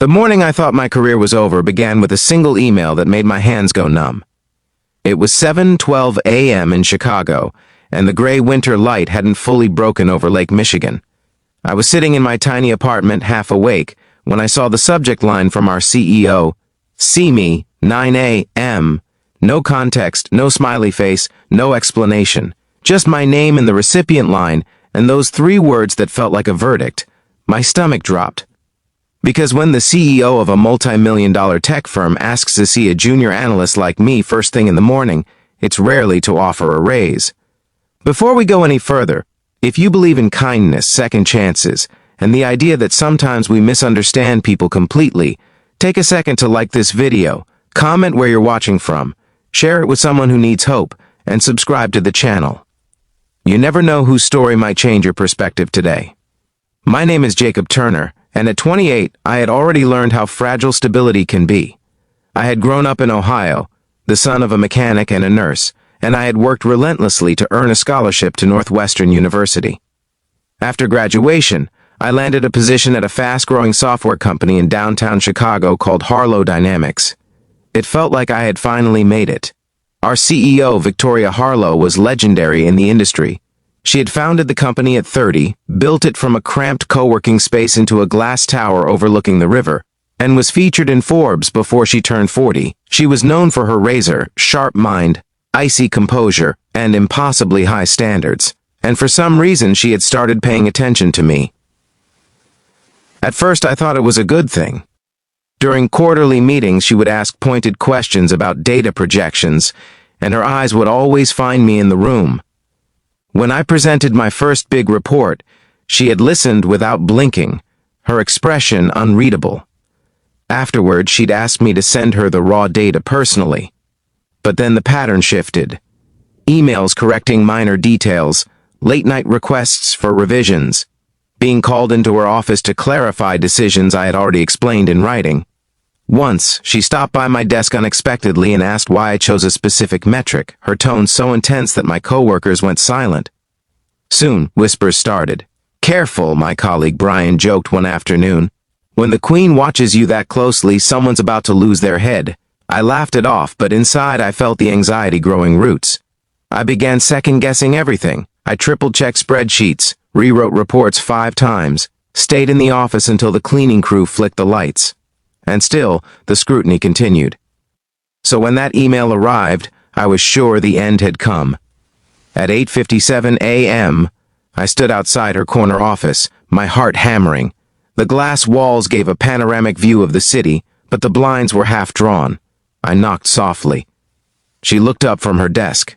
The morning I thought my career was over began with a single email that made my hands go numb. It was 7:12 a.m. in Chicago, and the gray winter light hadn't fully broken over Lake Michigan. I was sitting in my tiny apartment, half awake, when I saw the subject line from our CEO, "See me, 9 a.m." No context, no smiley face, no explanation. Just my name in the recipient line, and those three words that felt like a verdict. My stomach dropped. Because when the CEO of a multi-million-dollar tech firm asks to see a junior analyst like me first thing in the morning, it's rarely to offer a raise. Before we go any further, if you believe in kindness, second chances, and the idea that sometimes we misunderstand people completely, take a second to like this video, comment where you're watching from, share it with someone who needs hope, and subscribe to the channel. You never know whose story might change your perspective today. My name is Jacob Turner, and at 28, I had already learned how fragile stability can be. I had grown up in Ohio, the son of a mechanic and a nurse, and I had worked relentlessly to earn a scholarship to Northwestern University. After graduation, I landed a position at a fast-growing software company in downtown Chicago called Harlow Dynamics. It felt like I had finally made it. Our CEO, Victoria Harlow, was legendary in the industry. She had founded the company at 30, built it from a cramped co-working space into a glass tower overlooking the river, and was featured in Forbes before she turned 40. She was known for her razor-sharp mind, icy composure, and impossibly high standards. And for some reason, she had started paying attention to me. At first, I thought it was a good thing. During quarterly meetings, she would ask pointed questions about data projections, and her eyes would always find me in the room. When I presented my first big report, she had listened without blinking, her expression unreadable. Afterward, she'd ask me to send her the raw data personally. But then the pattern shifted. Emails correcting minor details, late-night requests for revisions, being called into her office to clarify decisions I had already explained in writing. Once, she stopped by my desk unexpectedly and asked why I chose a specific metric, her tone so intense that my coworkers went silent. Soon, whispers started. "Careful," my colleague Brian joked one afternoon. "When the queen watches you that closely, someone's about to lose their head." I laughed it off, but inside I felt the anxiety growing roots. I began second-guessing everything. I triple-checked spreadsheets, rewrote reports 5 times, stayed in the office until the cleaning crew flicked the lights. And still, the scrutiny continued. So when that email arrived, I was sure the end had come. At 8:57 a.m., I stood outside her corner office, my heart hammering. The glass walls gave a panoramic view of the city, but the blinds were half drawn. I knocked softly. She looked up from her desk.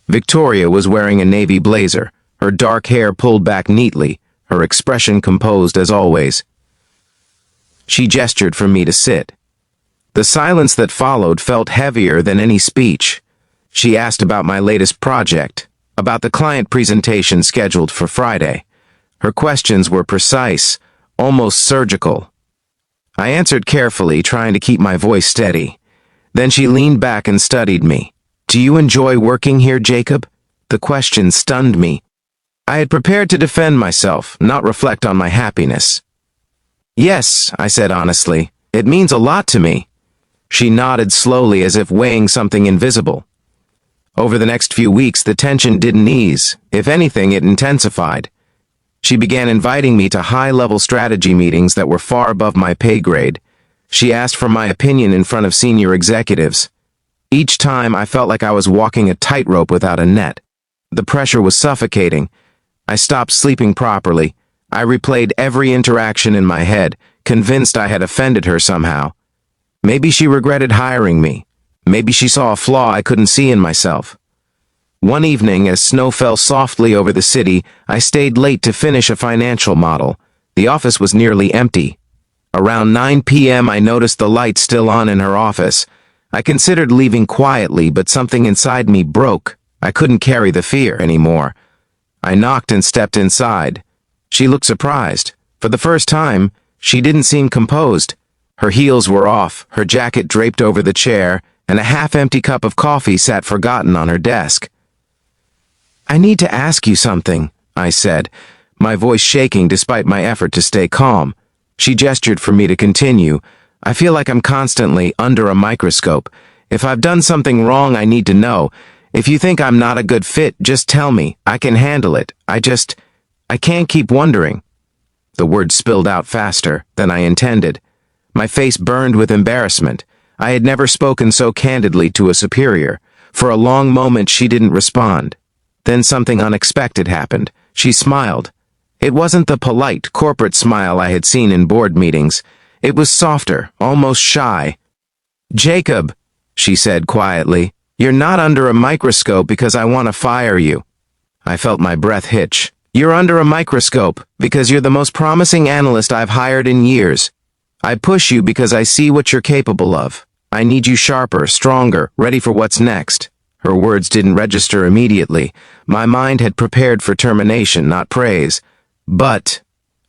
Victoria was wearing a navy blazer, her dark hair pulled back neatly, her expression composed as always. She gestured for me to sit. The silence that followed felt heavier than any speech. She asked about my latest project, about the client presentation scheduled for Friday. Her questions were precise, almost surgical. I answered carefully, trying to keep my voice steady. Then she leaned back and studied me. "Do you enjoy working here, Jacob?" The question stunned me. I had prepared to defend myself, not reflect on my happiness. "Yes," I said honestly. "It means a lot to me." She nodded slowly as if weighing something invisible. Over the next few weeks, the tension didn't ease. If anything, it intensified. She began inviting me to high-level strategy meetings that were far above my pay grade. She asked for my opinion in front of senior executives. Each time, I felt like I was walking a tightrope without a net. The pressure was suffocating. I stopped sleeping properly. I replayed every interaction in my head, convinced I had offended her somehow. Maybe she regretted hiring me. Maybe she saw a flaw I couldn't see in myself. One evening, as snow fell softly over the city, I stayed late to finish a financial model. The office was nearly empty. Around 9 p.m., I noticed the light still on in her office. I considered leaving quietly, but something inside me broke. I couldn't carry the fear anymore. I knocked and stepped inside. She looked surprised. For the first time, she didn't seem composed. Her heels were off, her jacket draped over the chair, and a half-empty cup of coffee sat forgotten on her desk. "I need to ask you something," I said, my voice shaking despite my effort to stay calm. She gestured for me to continue. I feel like I'm constantly under a microscope. If I've done something wrong, I need to know. If you think I'm not a good fit, just tell me. I can handle it. I can't keep wondering. The words spilled out faster than I intended. My face burned with embarrassment. I had never spoken so candidly to a superior. For a long moment, she didn't respond. Then something unexpected happened. She smiled. It wasn't the polite, corporate smile I had seen in board meetings. It was softer, almost shy. "Jacob," she said quietly, "you're not under a microscope because I want to fire you." I felt my breath hitch. "You're under a microscope because you're the most promising analyst I've hired in years. I push you because I see what you're capable of. I need you sharper, stronger, ready for what's next." Her words didn't register immediately. My mind had prepared for termination, not praise. "But,"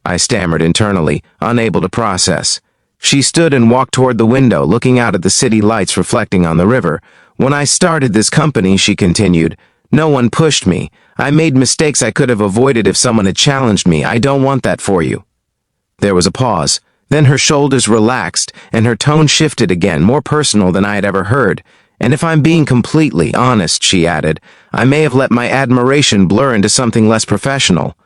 I stammered internally, unable to process. She stood and walked toward the window, looking out at the city lights reflecting on the river. "When I started this company," she continued, "no one pushed me. I made mistakes I could have avoided if someone had challenged me. I don't want that for you." There was a pause. Then her shoulders relaxed, and her tone shifted again, more personal than I had ever heard. "And if I'm being completely honest," she added, "I may have let my admiration blur into something less professional."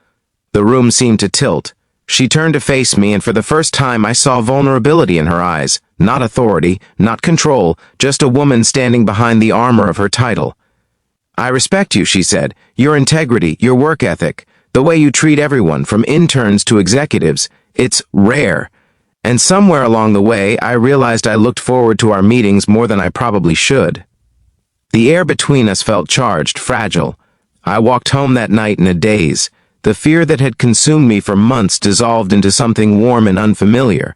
The room seemed to tilt. She turned to face me, and for the first time I saw vulnerability in her eyes. Not authority, not control, just a woman standing behind the armor of her title. "I respect you," she said. "Your integrity, your work ethic, the way you treat everyone, from interns to executives. It's rare." And somewhere along the way, I realized I looked forward to our meetings more than I probably should. The air between us felt charged, fragile. I walked home that night in a daze. The fear that had consumed me for months dissolved into something warm and unfamiliar.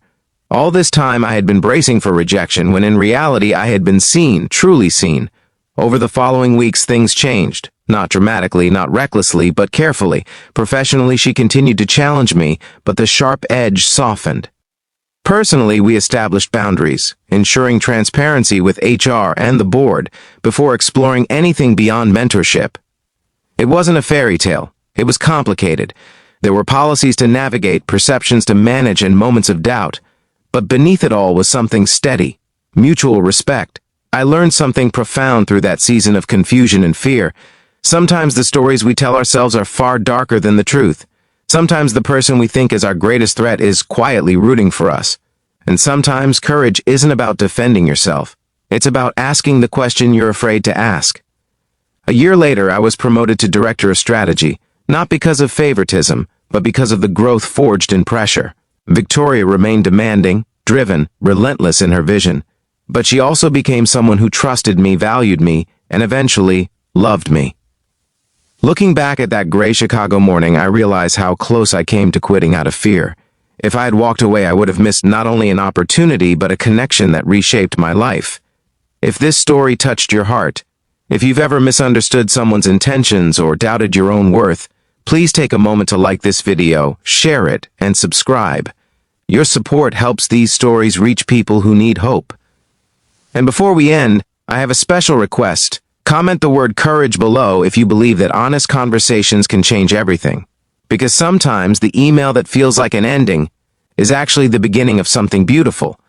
All this time I had been bracing for rejection when in reality I had been seen, truly seen. Over the following weeks things changed. Not dramatically, not recklessly, but carefully. Professionally, she continued to challenge me, but the sharp edge softened. Personally, we established boundaries, ensuring transparency with HR and the board before exploring anything beyond mentorship. It wasn't a fairy tale. It was complicated. There were policies to navigate, perceptions to manage, and moments of doubt. But beneath it all was something steady, mutual respect. I learned something profound through that season of confusion and fear. Sometimes the stories we tell ourselves are far darker than the truth. Sometimes the person we think is our greatest threat is quietly rooting for us. And sometimes courage isn't about defending yourself. It's about asking the question you're afraid to ask. A year later, I was promoted to Director of Strategy, not because of favoritism, but because of the growth forged in pressure. Victoria remained demanding, driven, relentless in her vision. But she also became someone who trusted me, valued me, and eventually loved me. Looking back at that gray Chicago morning, I realize how close I came to quitting out of fear. If I had walked away, I would have missed not only an opportunity, but a connection that reshaped my life. If this story touched your heart, if you've ever misunderstood someone's intentions or doubted your own worth, please take a moment to like this video, share it, and subscribe. Your support helps these stories reach people who need hope. And before we end, I have a special request. Comment the word courage below if you believe that honest conversations can change everything. Because sometimes the email that feels like an ending is actually the beginning of something beautiful.